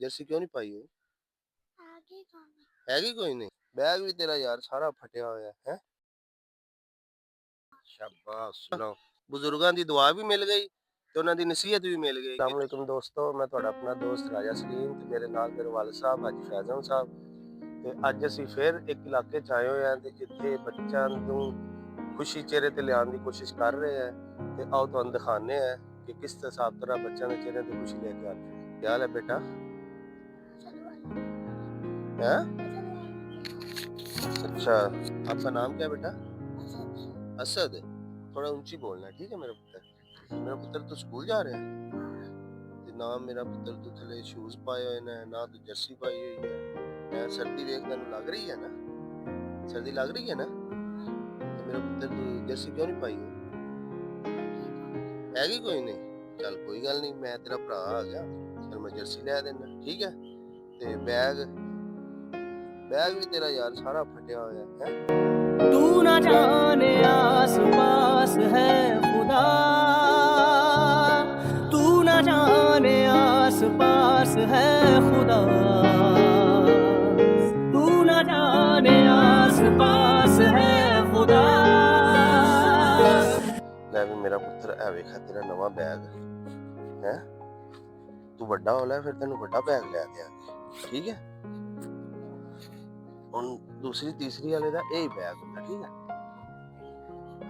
Jersey क्यों नहीं पाई है? आगे कौन है? हैगी कोई नहीं? बैग भी तेरा यार सारा फटिया होया है। शाबाश लो, बुजुर्गों की दुआ भी मिल गई ਤੇ ਉਹਨਾਂ ਦੀ ਨਸੀਹਤ ਵੀ ਮਿਲ ਗਈ। अस्सलाम वालेकुम ਦੋਸਤੋ, ਮੈਂ ਤੁਹਾਡਾ ਆਪਣਾ ਦੋਸਤ ਰਾਜਾ ਸਲੀਮ ਤੇ ਮੇਰੇ ਨਾਲ ਮੇਰੇ ਵਾਲਿਦ ਸਾਹਿਬ ਹਾਜੀ ਫੈਜ਼ਨ ਸਾਹਿਬ ਤੇ ਅੱਜ ਅਸੀਂ ਫਿਰ ਇੱਕ ਇਲਾਕੇ 'ਚ ਆਏ ਹੋਏ ਹਾਂ ਤੇ ਜਿੱਥੇ ਬੱਚਿਆਂ ਨੂੰ ਖੁਸ਼ੀ ਚਿਹਰੇ ਤੇ ਲਿਆਉਣ ਦੀ ਕੋਸ਼ਿਸ਼ ਕਰ ਰਹੇ ਆ ਤੇ ਆਓ ਤੁਹਾਨੂੰ ਦਿਖਾਉਂਦੇ ਆ कि किस हिसाब तरह बच्चों के चेहरे पे खुशी लेके आते हैं। क्या हाल है बेटा? है? अच्छा, आपका नाम क्या है बेटा? असद। थोड़ा ऊंची बोलना है, ठीक है मेरा पुत्र? मेरा पुत्र तो स्कूल जा रहे हैं ते ना मेरा पुत्र तो थले शूज पाए हुए ने ना तो जर्सी पाई हुई है। सर्दी वेख तैनू लग रही है ना? सर्दी लग रही है ना? तो मेरा पुत्र तू जर्सी क्यों नहीं पाई है? हैगी कोई नहीं? चल कोई गल नहीं, मैं तेरा भरा आ गया, चल मैं जर्सी लै देना, ठीक है? ते बैग बैग भी तेरा यार सारा फटिया होया है। तू न जाने आस पास है खुदा, तू न जाने आस पास है खुदा, तू न जाने आस पास है खुदा। ਲੈ ਵੀ ਮੇਰਾ ਪੁੱਤਰ ਐ ਵੇਖਾ ਤੇਰਾ ਨਵਾਂ ਬੈਗ ਹੈ। ਤੂੰ ਵੱਡਾ ਹੋ ਲੈ ਫਿਰ ਤੈਨੂੰ ਵੱਡਾ ਬੈਗ ਲੈ ਦਿਆਂਗੇ, ਠੀਕ ਹੈ? ਹੁਣ ਦੂਸਰੀ ਤੀਸਰੀ ਵਾਲੇ ਦਾ ਇਹ ਬੈਗ ਹੁੰਦਾ, ਠੀਕ ਹੈ?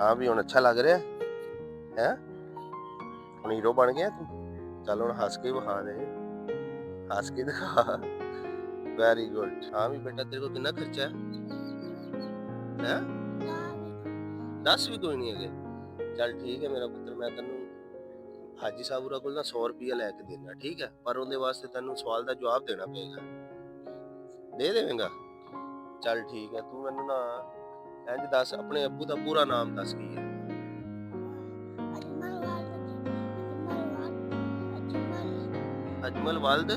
ਹਾਂ ਵੀ ਹੁਣ ਅੱਛਾ ਲੱਗ ਰਿਹਾ ਹੈ? ਹੁਣ ਹੀਰੋ ਬਣ ਗਿਆ ਤੂੰ। ਚੱਲ ਹੁਣ ਹੱਸ ਕੇ ਵਿਖਾ ਦੇ, ਹੱਸ ਕੇ ਦਿਖਾ। Very good. ਹਾਂ ਵੀ ਬੇਟਾ ਤੇਰੇ ਕੋਲ ਕਿੰਨਾ ਖਰਚਾ ਹੈ? 10 ਵੀ ਕੋਈ ਨਹੀਂ ਹੈਗੇ। ਚੱਲ ਠੀਕ ਹੈ ਮੇਰਾ ਪੁੱਤਰ, ਮੈਂ ਤੈਨੂੰ ਹਾਜੀ ਸਾਹਿਬ ਹੋਰਾਂ ਕੋਲ ਨਾ 100 ਰੁਪਇਆ ਲੈ ਕੇ ਦੇਣਾ, ਠੀਕ ਹੈ? ਪਰ ਉਹਦੇ ਵਾਸਤੇ ਤੈਨੂੰ ਸਵਾਲ ਦਾ ਜਵਾਬ ਦੇਣਾ ਪਏਗਾ। ਦੇ ਦੇਵੇਂਗਾ? ਚੱਲ ਠੀਕ ਹੈ, ਤੂੰ ਮੈਨੂੰ ਨਾ ਇੰਜ ਦੱਸ, ਆਪਣੇ ਅੱਬੂ ਦਾ ਪੂਰਾ ਨਾਮ ਦੱਸ ਕੀ ਹੈ? ਅਜਮਲ ਵਾਲਦ?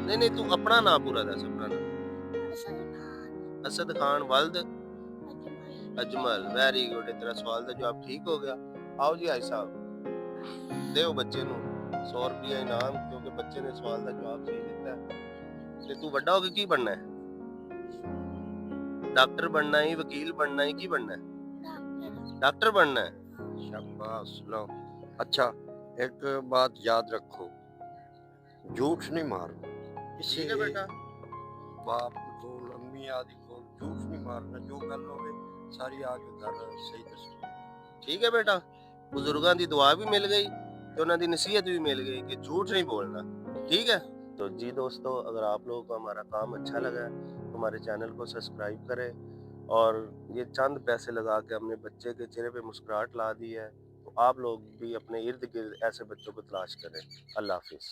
ਨਹੀਂ ਨਹੀਂ, ਤੂੰ ਆਪਣਾ ਨਾਮ ਪੂਰਾ ਦੱਸ, ਆਪਣਾ ਨਾਮ। असद खान वालद अजमल। वेरी गुड, तेरा सवाल का जवाब ठीक हो गया। आओ जी भाई साहब, देओ बच्चे ਨੂੰ 100 ਰੁਪਏ ਇਨਾਮ, ਕਿਉਂਕਿ ਬੱਚੇ ਨੇ ਸਵਾਲ ਦਾ ਜਵਾਬ ਸਹੀ ਦਿੱਤਾ ਹੈ। ਤੇ ਤੂੰ ਵੱਡਾ ਹੋ ਕੇ ਕੀ ਬਣਨਾ ਹੈ? डॉक्टर बनना है, वकील बनना है, की बनना है? डॉक्टर बनना है। शाबाश लो। अच्छा, एक बात याद रखो, झूठ नहीं मारना किसी ठीक है बेटा। बाप को, अम्मी आदि को झूठ नहीं मारना। जो गल होवे सारी आके घर सही दसो। ठीक है बेटा। बुजुर्गों की दुआ भी मिल गई तो उन्होंने नसीहत भी मिल गई कि झूठ नहीं बोलना, ठीक है? तो जी दोस्तों, अगर आप लोगों को हमारा काम अच्छा लगा तो हमारे चैनल को सब्सक्राइब करें। और ये चंद पैसे लगा के हमने बच्चे के चेहरे पे मुस्कुराहट ला दी है, तो आप लोग भी अपने इर्द गिर्द ऐसे बच्चों को तलाश करें। अल्लाह हाफिज।